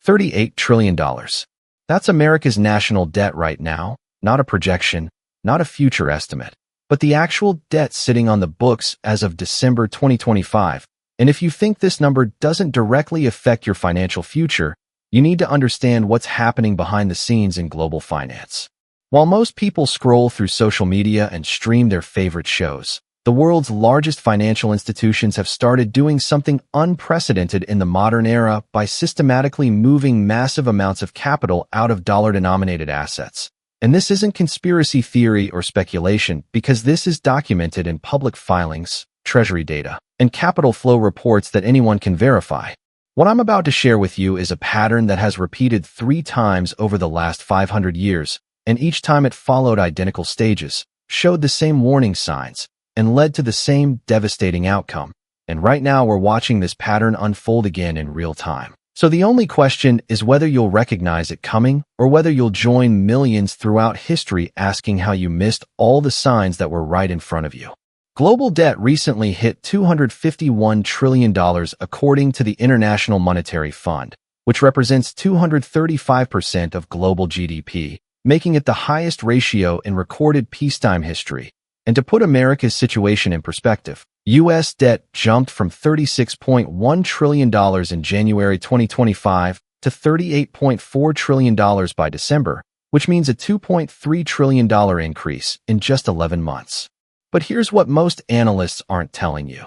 $38 trillion. That's America's national debt right now, not a projection, not a future estimate, but the actual debt sitting on the books as of December 2025. And if you think this number doesn't directly affect your financial future, you need to understand what's happening behind the scenes in global finance. While most people scroll through social media and stream their favorite shows, the world's largest financial institutions have started doing something unprecedented in the modern era by systematically moving massive amounts of capital out of dollar-denominated assets. And this isn't conspiracy theory or speculation, because this is documented in public filings, Treasury data, and capital flow reports that anyone can verify. What I'm about to share with you is a pattern that has repeated 3 times over the last 500 years, and each time it followed identical stages, showed the same warning signs, and led to the same devastating outcome. And right now we're watching this pattern unfold again in real time. So the only question is whether you'll recognize it coming, or whether you'll join millions throughout history asking how you missed all the signs that were right in front of you. Global debt recently hit $251 trillion according to the International Monetary Fund, which represents 235% of global GDP, making it the highest ratio in recorded peacetime history. And to put America's situation in perspective, U.S. debt jumped from $36.1 trillion in January 2025 to $38.4 trillion by December, which means a $2.3 trillion increase in just 11 months. But here's what most analysts aren't telling you.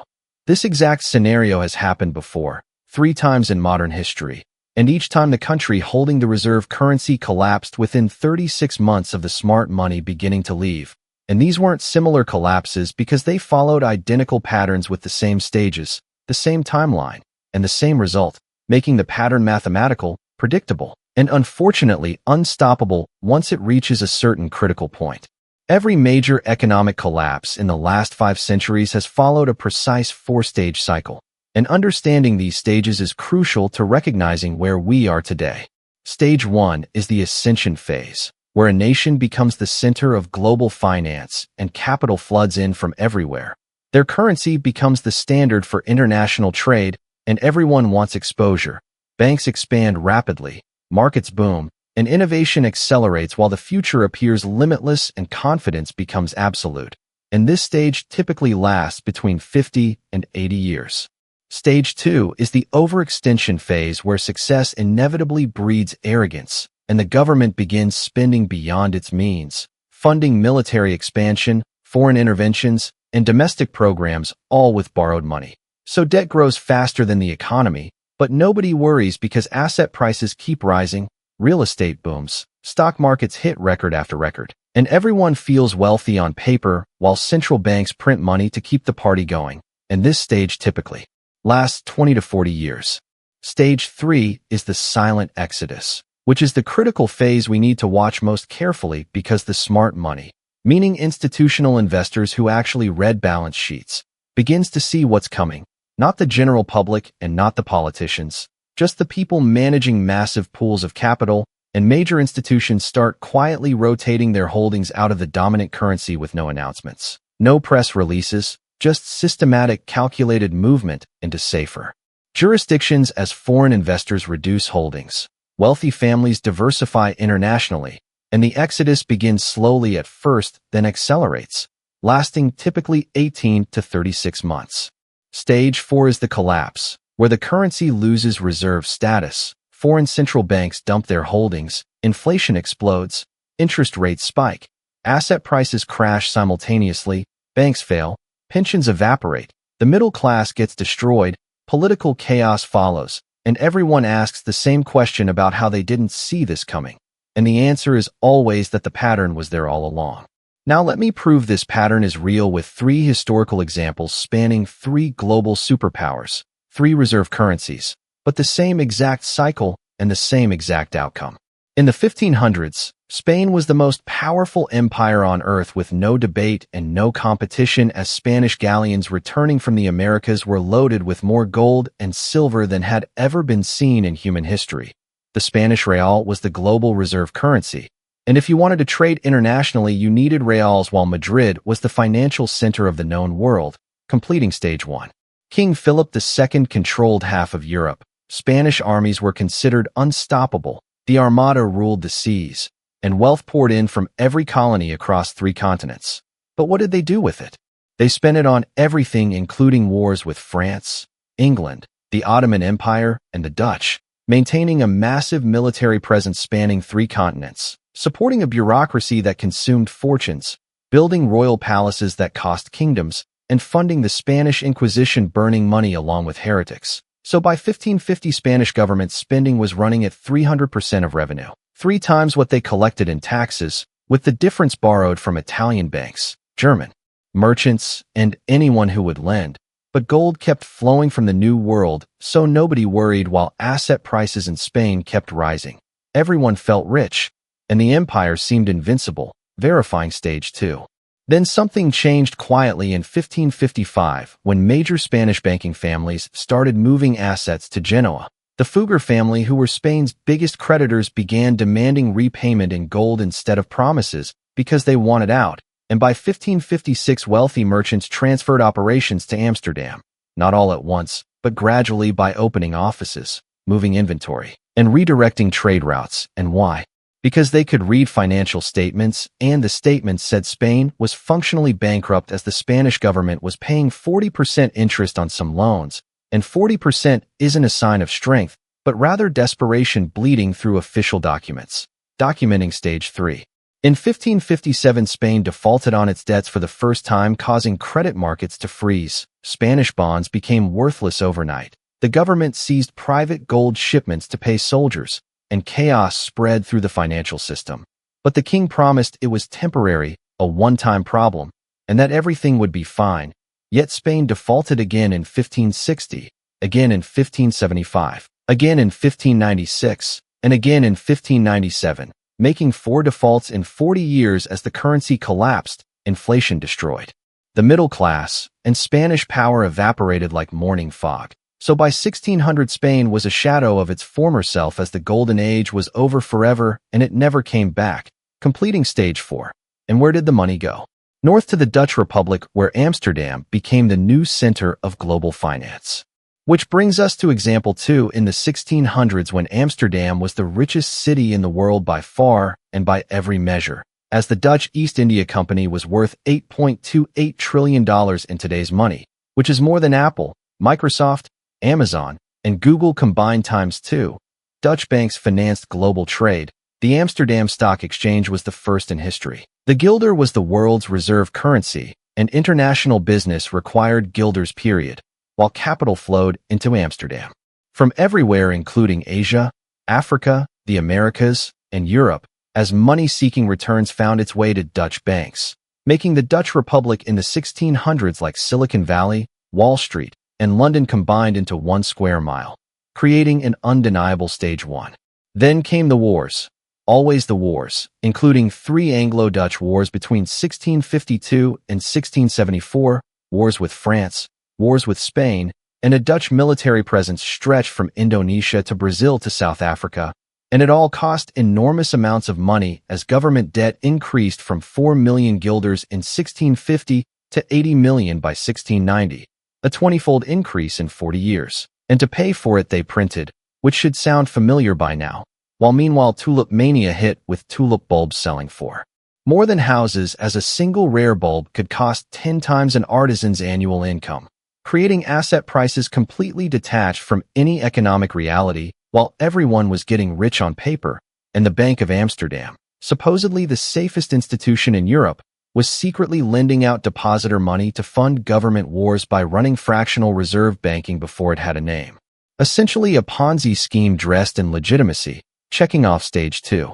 This exact scenario has happened before, 3 times in modern history, and each time the country holding the reserve currency collapsed within 36 months of the smart money beginning to leave. And these weren't similar collapses because they followed identical patterns with the same stages, the same timeline, and the same result, making the pattern mathematical, predictable, and unfortunately unstoppable once it reaches a certain critical point. Every major economic collapse in the last 5 centuries has followed a precise 4-stage cycle, and understanding these stages is crucial to recognizing where we are today. Stage 1 is the ascension phase, where a nation becomes the center of global finance and capital floods in from everywhere. Their currency becomes the standard for international trade, and everyone wants exposure. Banks expand rapidly, markets boom, and innovation accelerates while the future appears limitless and confidence becomes absolute. And this stage typically lasts between 50 and 80 years. Stage 2 is the overextension phase, where success inevitably breeds arrogance, and the government begins spending beyond its means, funding military expansion, foreign interventions, and domestic programs, all with borrowed money. So debt grows faster than the economy, but nobody worries because asset prices keep rising, real estate booms, stock markets hit record after record, and everyone feels wealthy on paper while central banks print money to keep the party going. And this stage typically lasts 20 to 40 years. Stage 3 is the silent exodus, which is the critical phase we need to watch most carefully because the smart money, meaning institutional investors who actually read balance sheets, begins to see what's coming. Not the general public and not the politicians, just the people managing massive pools of capital, and major institutions start quietly rotating their holdings out of the dominant currency with no announcements. No press releases, just systematic calculated movement into safer jurisdictions as foreign investors reduce holdings. Wealthy families diversify internationally, and the exodus begins slowly at first, then accelerates, lasting typically 18 to 36 months. Stage 4 is the collapse, where the currency loses reserve status, foreign central banks dump their holdings, inflation explodes, interest rates spike, asset prices crash simultaneously, banks fail, pensions evaporate, the middle class gets destroyed, political chaos follows, and everyone asks the same question about how they didn't see this coming. And the answer is always that the pattern was there all along. Now let me prove this pattern is real with 3 historical examples spanning 3 global superpowers, 3 reserve currencies, but the same exact cycle and the same exact outcome. In the 1500s, Spain was the most powerful empire on earth with no debate and no competition, as Spanish galleons returning from the Americas were loaded with more gold and silver than had ever been seen in human history. The Spanish real was the global reserve currency, and if you wanted to trade internationally, you needed reals, while Madrid was the financial center of the known world, completing stage 1. King Philip II controlled half of Europe, Spanish armies were considered unstoppable. The Armada ruled the seas, and wealth poured in from every colony across 3 continents. But what did they do with it? They spent it on everything, including wars with France, England, the Ottoman Empire, and the Dutch, maintaining a massive military presence spanning 3 continents, supporting a bureaucracy that consumed fortunes, building royal palaces that cost kingdoms, and funding the Spanish Inquisition, burning money along with heretics. So by 1550, Spanish government spending was running at 300% of revenue, 3 times what they collected in taxes, with the difference borrowed from Italian banks, German merchants, and anyone who would lend. But gold kept flowing from the New World, so nobody worried, while asset prices in Spain kept rising. Everyone felt rich, and the empire seemed invincible, verifying stage 2. Then something changed quietly in 1555 when major Spanish banking families started moving assets to Genoa. The Fugger family, who were Spain's biggest creditors, began demanding repayment in gold instead of promises because they wanted out. And by 1556, wealthy merchants transferred operations to Amsterdam, not all at once, but gradually, by opening offices, moving inventory, and redirecting trade routes. And why? Because they could read financial statements, and the statements said Spain was functionally bankrupt, as the Spanish government was paying 40% interest on some loans, and 40% isn't a sign of strength, but rather desperation bleeding through official documents. Documenting stage 3. In 1557, Spain defaulted on its debts for the first time, causing credit markets to freeze. Spanish bonds became worthless overnight. The government seized private gold shipments to pay soldiers, and chaos spread through the financial system. But the king promised it was temporary, a one-time problem, and that everything would be fine. Yet Spain defaulted again in 1560, again in 1575, again in 1596, and again in 1597. Making 4 defaults in 40 years. As the currency collapsed, inflation destroyed the middle class, and Spanish power evaporated like morning fog. So by 1600, Spain was a shadow of its former self, as the Golden Age was over forever and it never came back, completing stage 4. And where did the money go? North to the Dutch Republic, where Amsterdam became the new center of global finance. Which brings us to example 2 in the 1600s, when Amsterdam was the richest city in the world by far and by every measure, as the Dutch East India Company was worth $8.28 trillion in today's money, which is more than Apple, Microsoft, Amazon, and Google combined times 2. Dutch banks financed global trade. The Amsterdam Stock Exchange was the first in history. The guilder was the world's reserve currency, and international business required guilders, period, while capital flowed into Amsterdam from everywhere, including Asia, Africa, the Americas, and Europe, as money-seeking returns found its way to Dutch banks, making the Dutch Republic in the 1600s like Silicon Valley, Wall Street, and London combined into 1 square mile, creating an undeniable stage 1. Then came the wars. Always the wars, including 3 Anglo-Dutch wars between 1652 and 1674, wars with France, wars with Spain, and a Dutch military presence stretched from Indonesia to Brazil to South Africa, and it all cost enormous amounts of money, as government debt increased from 4 million guilders in 1650 to 80 million by 1690, a 20-fold increase in 40 years. And to pay for it, they printed, which should sound familiar by now, while meanwhile tulip mania hit, with tulip bulbs selling for more than houses, as a single rare bulb could cost 10 times an artisan's annual income, creating asset prices completely detached from any economic reality, while everyone was getting rich on paper. And the Bank of Amsterdam, supposedly the safest institution in Europe, was secretly lending out depositor money to fund government wars by running fractional reserve banking before it had a name. Essentially a Ponzi scheme dressed in legitimacy, checking off stage 2.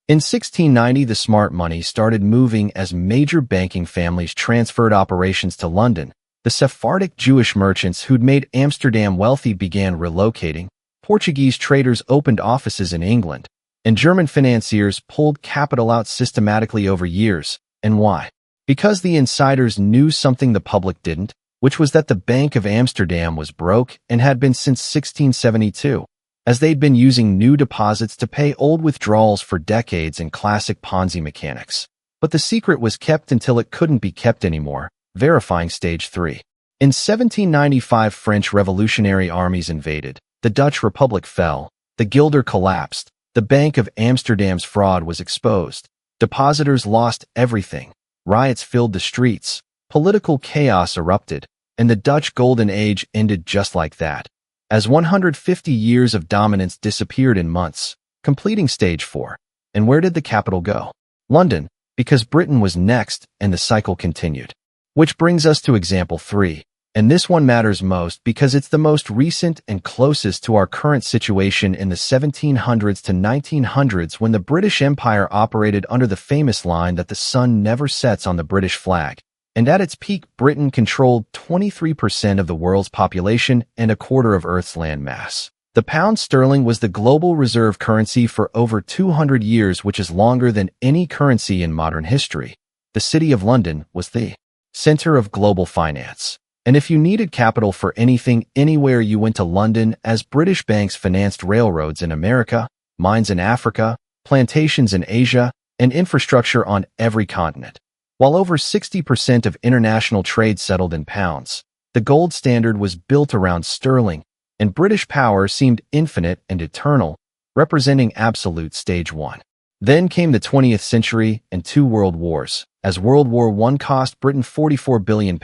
In 1690, the smart money started moving as major banking families transferred operations to London. The Sephardic Jewish merchants who'd made Amsterdam wealthy began relocating, Portuguese traders opened offices in England, and German financiers pulled capital out systematically over years. And why? Because the insiders knew something the public didn't, which was that the Bank of Amsterdam was broke and had been since 1672, as they'd been using new deposits to pay old withdrawals for decades in classic Ponzi mechanics. But the secret was kept until it couldn't be kept anymore, verifying stage 3. In 1795, French revolutionary armies invaded, the Dutch Republic fell, the guilder collapsed, the Bank of Amsterdam's fraud was exposed, depositors lost everything, riots filled the streets, political chaos erupted, and the Dutch Golden Age ended just like that, as 150 years of dominance disappeared in months, completing stage 4. And where did the capital go? London, because Britain was next and the cycle continued. Which brings us to example 3, and this one matters most because it's the most recent and closest to our current situation in the 1700s to 1900s when the British Empire operated under the famous line that the sun never sets on the British flag. And at its peak, Britain controlled 23% of the world's population and a quarter of Earth's landmass. The pound sterling was the global reserve currency for over 200 years, which is longer than any currency in modern history. The City of London was the center of global finance. And if you needed capital for anything anywhere, you went to London, as British banks financed railroads in America, mines in Africa, plantations in Asia, and infrastructure on every continent. While over 60% of international trade settled in pounds, the gold standard was built around sterling, and British power seemed infinite and eternal, representing absolute stage 1. Then came the 20th century and 2 world wars, as World War I cost Britain £44 billion,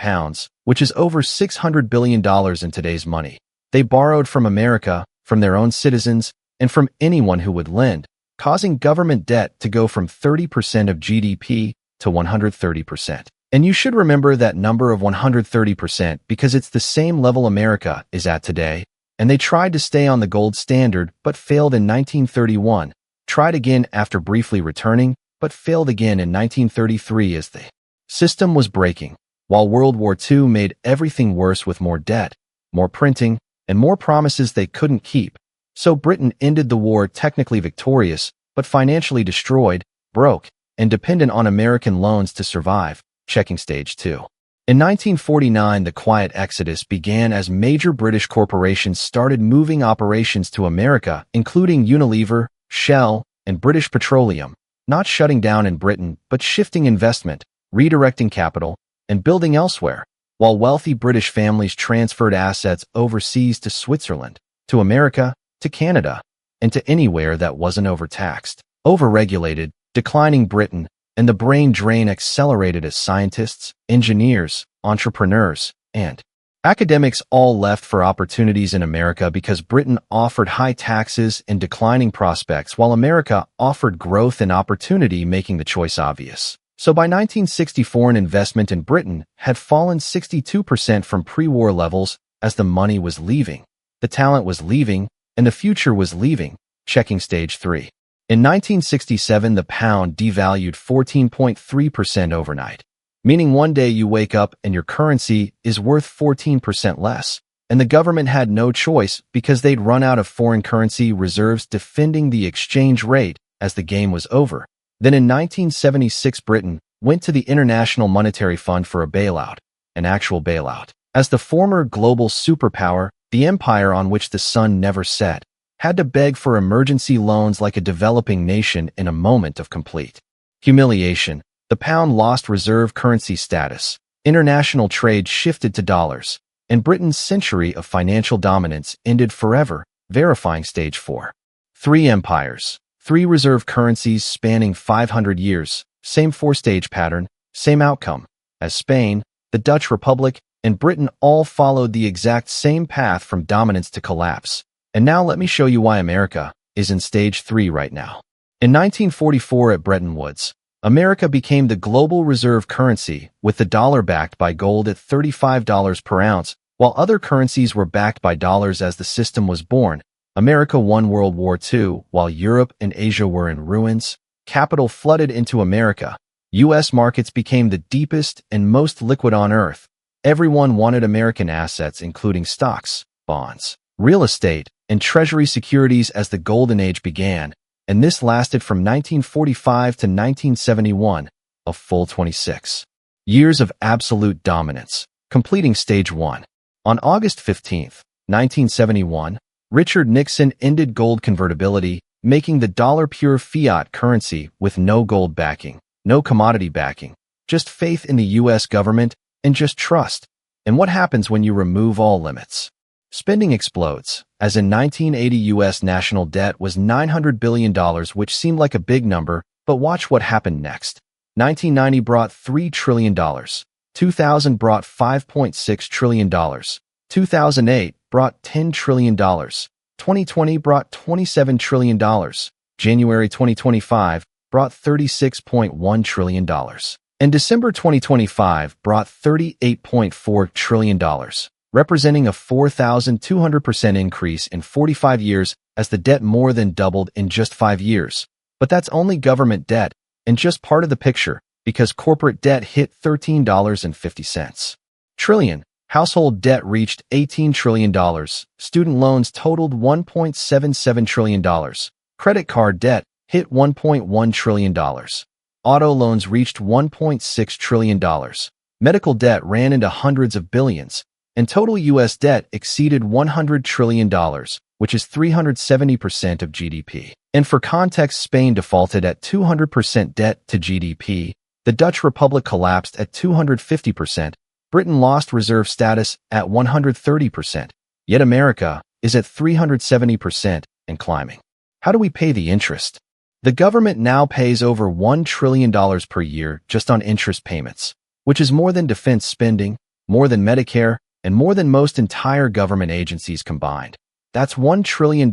which is over $600 billion in today's money. They borrowed from America, from their own citizens, and from anyone who would lend, causing government debt to go from 30% of GDP to 130%. And you should remember that number of 130% because it's the same level America is at today, and they tried to stay on the gold standard but failed in 1931, tried again after briefly returning, but failed again in 1933 as the system was breaking, while World War II made everything worse with more debt, more printing, and more promises they couldn't keep. So Britain ended the war technically victorious, but financially destroyed, broke, and dependent on American loans to survive, checking stage 2. In 1949, the quiet exodus began as major British corporations started moving operations to America, including Unilever, Shell, and British Petroleum, not shutting down in Britain, but shifting investment, redirecting capital, and building elsewhere, while wealthy British families transferred assets overseas to Switzerland, to America, to Canada, and to anywhere that wasn't overtaxed, overregulated, declining Britain, and the brain drain accelerated as scientists, engineers, entrepreneurs, and academics all left for opportunities in America because Britain offered high taxes and declining prospects, while America offered growth and opportunity, making the choice obvious. So by 1964, an investment in Britain had fallen 62% from pre-war levels as the money was leaving, the talent was leaving, and the future was leaving, checking stage 3. In 1967, the pound devalued 14.3% overnight, meaning one day you wake up and your currency is worth 14% less, and the government had no choice because they'd run out of foreign currency reserves defending the exchange rate as the game was over. Then in 1976, Britain went to the International Monetary Fund for a bailout, an actual bailout. As the former global superpower, the empire on which the sun never set, had to beg for emergency loans like a developing nation in a moment of complete humiliation. The pound lost reserve currency status, international trade shifted to dollars, and Britain's century of financial dominance ended forever, verifying stage 4. 3 empires, 3 reserve currencies spanning 500 years, same 4-stage pattern, same outcome, as Spain, the Dutch Republic, and Britain all followed the exact same path from dominance to collapse. And now let me show you why America is in stage 3 right now. In 1944 at Bretton Woods, America became the global reserve currency, with the dollar backed by gold at $35 per ounce, while other currencies were backed by dollars. As the system was born, America won World War II, while Europe and Asia were in ruins. Capital flooded into America. U.S. markets became the deepest and most liquid on Earth. Everyone wanted American assets, including stocks, bonds, real estate, and Treasury securities as the Golden Age began, and this lasted from 1945 to 1971, a full 26 years of absolute dominance, completing stage 1. On August 15, 1971, Richard Nixon ended gold convertibility, making the dollar pure fiat currency with no gold backing, no commodity backing, just faith in the U.S. government and just trust. And what happens when you remove all limits? Spending explodes, as in 1980 U.S. national debt was $900 billion, which seemed like a big number, but watch what happened next. 1990 brought $3 trillion. 2000 brought $5.6 trillion. 2008 brought $10 trillion. 2020 brought $27 trillion. January 2025 brought $36.1 trillion. And December 2025 brought $38.4 trillion, representing a 4,200% increase in 45 years as the debt more than doubled in just 5 years. But that's only government debt, and just part of the picture, because corporate debt hit $13.50 trillion. Household debt reached $18 trillion. Student loans totaled $1.77 trillion. Credit card debt hit $1.1 trillion. Auto loans reached $1.6 trillion. Medical debt ran into hundreds of billions, and total U.S. debt exceeded $100 trillion, which is 370% of GDP. And for context, Spain defaulted at 200% debt to GDP, the Dutch Republic collapsed at 250%, Britain lost reserve status at 130%, yet America is at 370% and climbing. How do we pay the interest? The government now pays over $1 trillion per year just on interest payments, which is more than defense spending, more than Medicare, and more than most entire government agencies combined. That's $1 trillion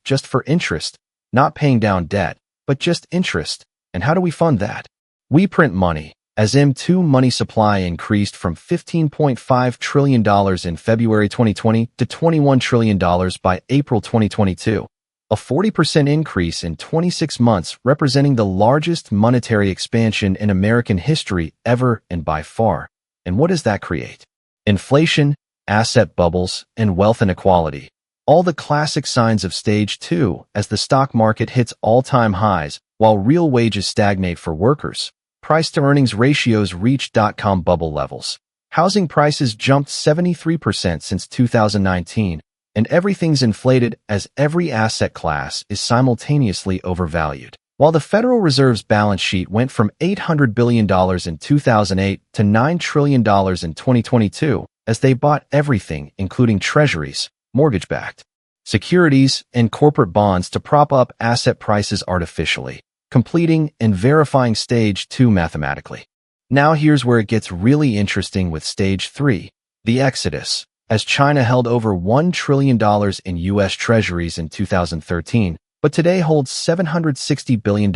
just for interest, not paying down debt, but just interest. And how do we fund that? We print money, as M2 money supply increased from $15.5 trillion in February 2020 to $21 trillion by April 2022. A 40% increase in 26 months, representing the largest monetary expansion in American history ever and by far. And what does that create? Inflation, asset bubbles, and wealth inequality. All the classic signs of stage 2 as the stock market hits all-time highs while real wages stagnate for workers. Price-to-earnings ratios reach dot-com bubble levels. Housing prices jumped 73% since 2019. And everything's inflated as every asset class is simultaneously overvalued. While the Federal Reserve's balance sheet went from $800 billion in 2008 to $9 trillion in 2022, as they bought everything, including Treasuries, mortgage-backed securities, and corporate bonds to prop up asset prices artificially, completing and verifying stage 2 mathematically. Now here's where it gets really interesting with stage 3, the exodus. As China held over $1 trillion in U.S. Treasuries in 2013, but today holds $760 billion,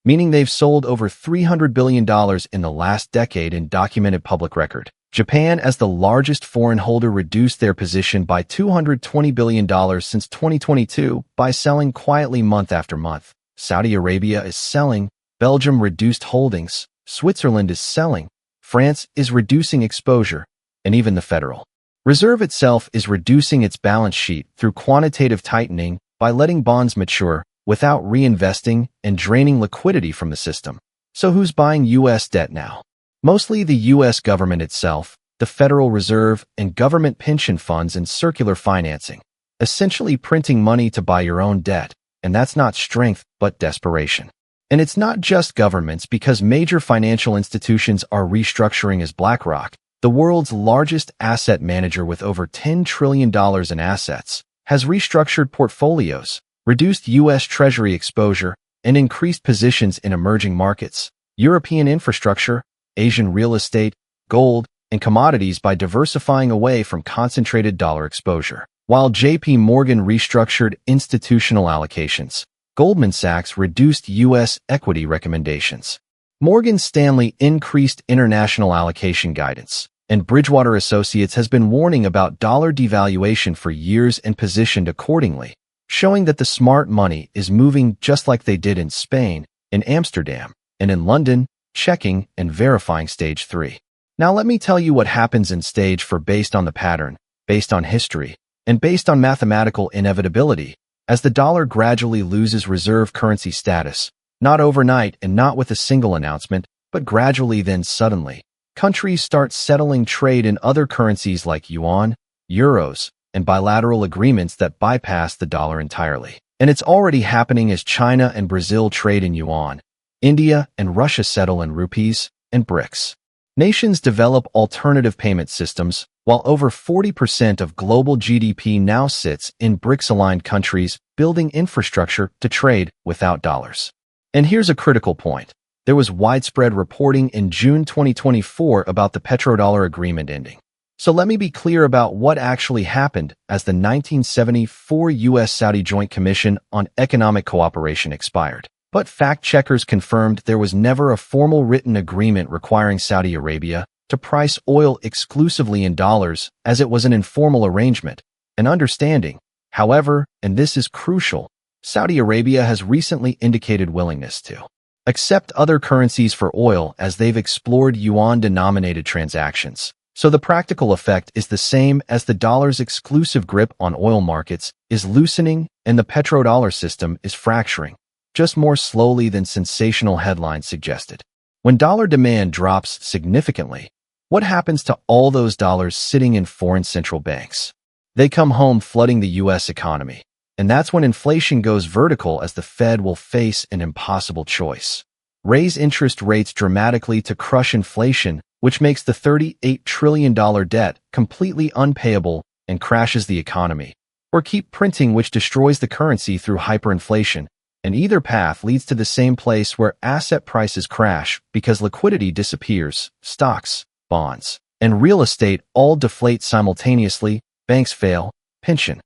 meaning they've sold over $300 billion in the last decade in documented public record. Japan, as the largest foreign holder, reduced their position by $220 billion since 2022 by selling quietly month after month. Saudi Arabia is selling, Belgium reduced holdings, Switzerland is selling, France is reducing exposure, and even the Federal Reserve itself is reducing its balance sheet through quantitative tightening by letting bonds mature without reinvesting and draining liquidity from the system. So who's buying U.S. debt now? Mostly the U.S. government itself, the Federal Reserve, and government pension funds and circular financing, essentially printing money to buy your own debt. And that's not strength, but desperation. And it's not just governments, because major financial institutions are restructuring as BlackRock, the world's largest asset manager with over $10 trillion in assets, has restructured portfolios, reduced U.S. Treasury exposure, and increased positions in emerging markets, European infrastructure, Asian real estate, gold, and commodities by diversifying away from concentrated dollar exposure. While J.P. Morgan restructured institutional allocations, Goldman Sachs reduced U.S. equity recommendations. Morgan Stanley increased international allocation guidance, and Bridgewater Associates has been warning about dollar devaluation for years and positioned accordingly, showing that the smart money is moving just like they did in Spain, in Amsterdam, and in London, checking and verifying stage 3. Now let me tell you what happens in stage 4 based on the pattern, based on history, and based on mathematical inevitability, as the dollar gradually loses reserve currency status. Not overnight and not with a single announcement, but gradually, then suddenly. Countries start settling trade in other currencies like yuan, euros, and bilateral agreements that bypass the dollar entirely. And it's already happening as China and Brazil trade in yuan, India and Russia settle in rupees, and BRICS Nations develop alternative payment systems, while over 40% of global GDP now sits in BRICS-aligned countries building infrastructure to trade without dollars. And here's a critical point. There was widespread reporting in June 2024 about the petrodollar agreement ending. So let me be clear about what actually happened as the 1974 U.S.-Saudi Joint Commission on Economic Cooperation expired. But fact-checkers confirmed there was never a formal written agreement requiring Saudi Arabia to price oil exclusively in dollars, as it was an informal arrangement. An understanding, however, and this is crucial, Saudi Arabia has recently indicated willingness to accept other currencies for oil as they've explored yuan-denominated transactions. So the practical effect is the same as the dollar's exclusive grip on oil markets is loosening and the petrodollar system is fracturing, just more slowly than sensational headlines suggested. When dollar demand drops significantly, what happens to all those dollars sitting in foreign central banks? They come home flooding the U.S. economy. And that's when inflation goes vertical as the Fed will face an impossible choice. Raise interest rates dramatically to crush inflation, which makes the $38 trillion debt completely unpayable and crashes the economy. Or keep printing, which destroys the currency through hyperinflation. And either path leads to the same place where asset prices crash because liquidity disappears, stocks, bonds, and real estate all deflate simultaneously, banks fail, pension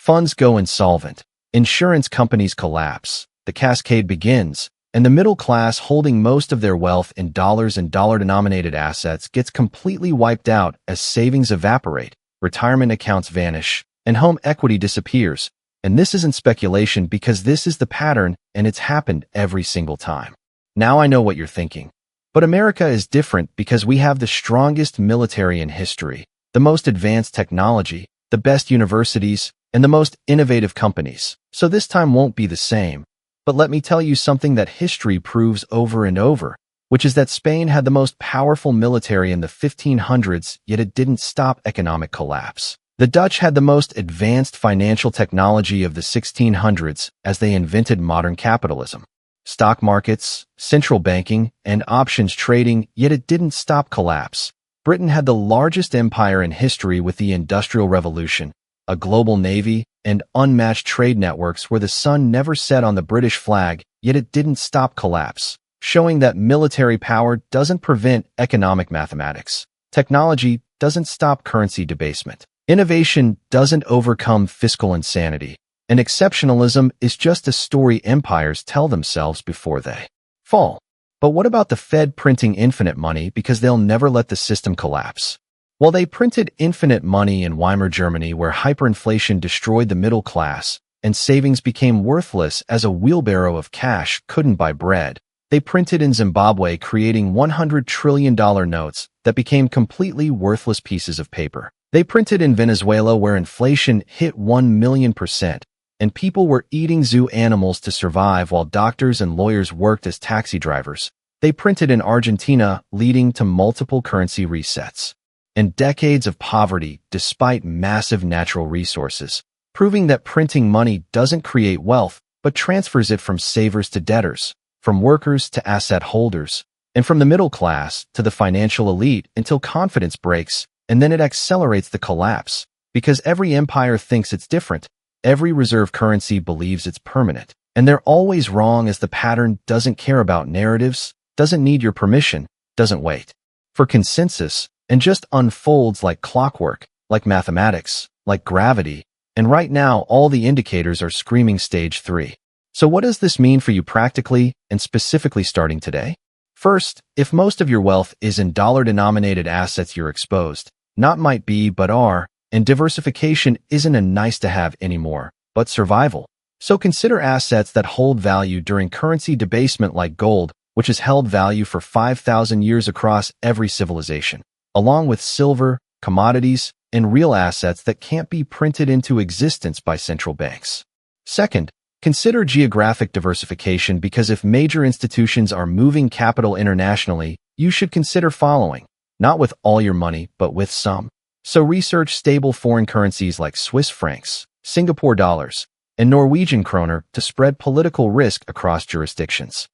funds go insolvent, insurance companies collapse, the cascade begins, and the middle class holding most of their wealth in dollars and dollar-denominated assets gets completely wiped out as savings evaporate, retirement accounts vanish, and home equity disappears. And this isn't speculation because this is the pattern and it's happened every single time. Now I know what you're thinking. But America is different because we have the strongest military in history, the most advanced technology, the best universities, and the most innovative companies. So this time won't be the same. But let me tell you something that history proves over and over, which is that Spain had the most powerful military in the 1500s, yet it didn't stop economic collapse. The Dutch had the most advanced financial technology of the 1600s as they invented modern capitalism. Stock markets, central banking, and options trading, yet it didn't stop collapse. Britain had the largest empire in history with the Industrial Revolution, a global navy, and unmatched trade networks where the sun never set on the British flag, yet it didn't stop collapse, showing that military power doesn't prevent economic mathematics. Technology doesn't stop currency debasement. Innovation doesn't overcome fiscal insanity. And exceptionalism is just a story empires tell themselves before they fall. But what about the Fed printing infinite money because they'll never let the system collapse? Well, they printed infinite money in Weimar Germany where hyperinflation destroyed the middle class and savings became worthless as a wheelbarrow of cash couldn't buy bread. They printed in Zimbabwe, creating $100 trillion notes that became completely worthless pieces of paper. They printed in Venezuela where inflation hit 1,000,000%, and people were eating zoo animals to survive while doctors and lawyers worked as taxi drivers. They printed in Argentina, leading to multiple currency resets and decades of poverty despite massive natural resources, proving that printing money doesn't create wealth, but transfers it from savers to debtors, from workers to asset holders, and from the middle class to the financial elite until confidence breaks, and then it accelerates the collapse. Because every empire thinks it's different, every reserve currency believes it's permanent, and they're always wrong as the pattern doesn't care about narratives, doesn't need your permission, doesn't wait for consensus, and just unfolds like clockwork, like mathematics, like gravity, and right now all the indicators are screaming stage 3. So what does this mean for you practically and specifically starting today? First, if most of your wealth is in dollar-denominated assets, you're exposed, not might be but are, and diversification isn't a nice-to-have anymore, but survival. So consider assets that hold value during currency debasement like gold, which has held value for 5,000 years across every civilization, along with silver, commodities, and real assets that can't be printed into existence by central banks. Second, consider geographic diversification because if major institutions are moving capital internationally, you should consider following, not with all your money, but with some. So research stable foreign currencies like Swiss francs, Singapore dollars, and Norwegian kroner to spread political risk across jurisdictions.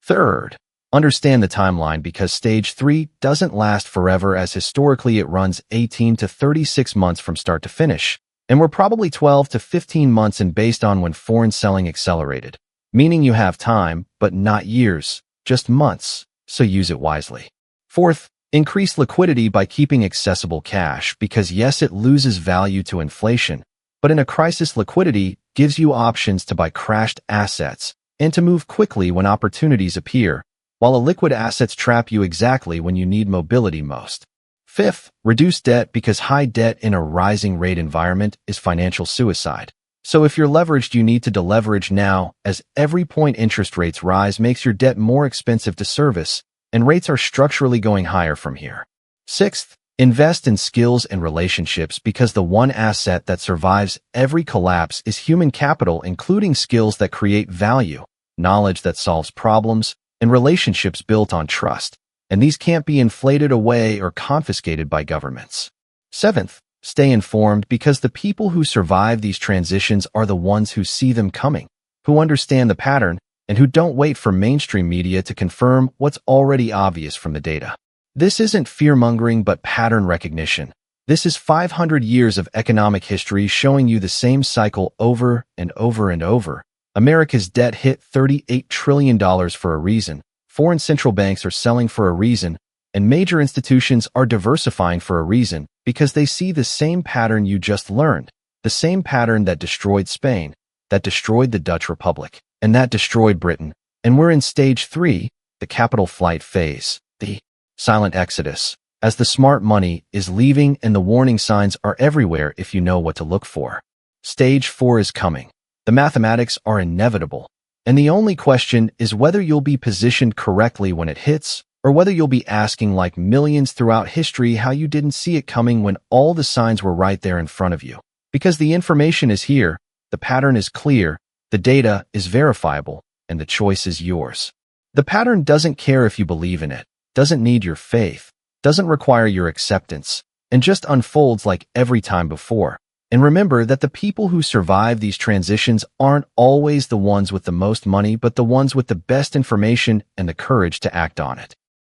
Third, Understand the timeline because stage 3 doesn't last forever, as historically it runs 18 to 36 months from start to finish, and we're probably 12 to 15 months in based on when foreign selling accelerated, meaning you have time, but not years, just months, so use it wisely. Fourth, increase liquidity by keeping accessible cash because yes, it loses value to inflation, but in a crisis, liquidity gives you options to buy crashed assets and to move quickly when opportunities appear, while illiquid assets trap you exactly when you need mobility most. Fifth, reduce debt because high debt in a rising rate environment is financial suicide. So if you're leveraged, you need to deleverage now, as every point interest rates rise makes your debt more expensive to service, and rates are structurally going higher from here. Sixth, invest in skills and relationships because the one asset that survives every collapse is human capital, including skills that create value, knowledge that solves problems, and relationships built on trust, and these can't be inflated away or confiscated by governments. Seventh, stay informed because the people who survive these transitions are the ones who see them coming, who understand the pattern, and who don't wait for mainstream media to confirm what's already obvious from the data. This isn't fear-mongering but pattern recognition. This is 500 years of economic history showing you the same cycle over and over and over. America's debt hit $38 trillion for a reason, foreign central banks are selling for a reason, and major institutions are diversifying for a reason because they see the same pattern you just learned, the same pattern that destroyed Spain, that destroyed the Dutch Republic, and that destroyed Britain. And we're in stage 3, the capital flight phase, the silent exodus, as the smart money is leaving and the warning signs are everywhere if you know what to look for. Stage 4 is coming. The mathematics are inevitable, and the only question is whether you'll be positioned correctly when it hits, or whether you'll be asking like millions throughout history how you didn't see it coming when all the signs were right there in front of you. Because the information is here, the pattern is clear, the data is verifiable, and the choice is yours. The pattern doesn't care if you believe in it, doesn't need your faith, doesn't require your acceptance, and just unfolds like every time before. And remember that the people who survive these transitions aren't always the ones with the most money, but the ones with the best information and the courage to act on it.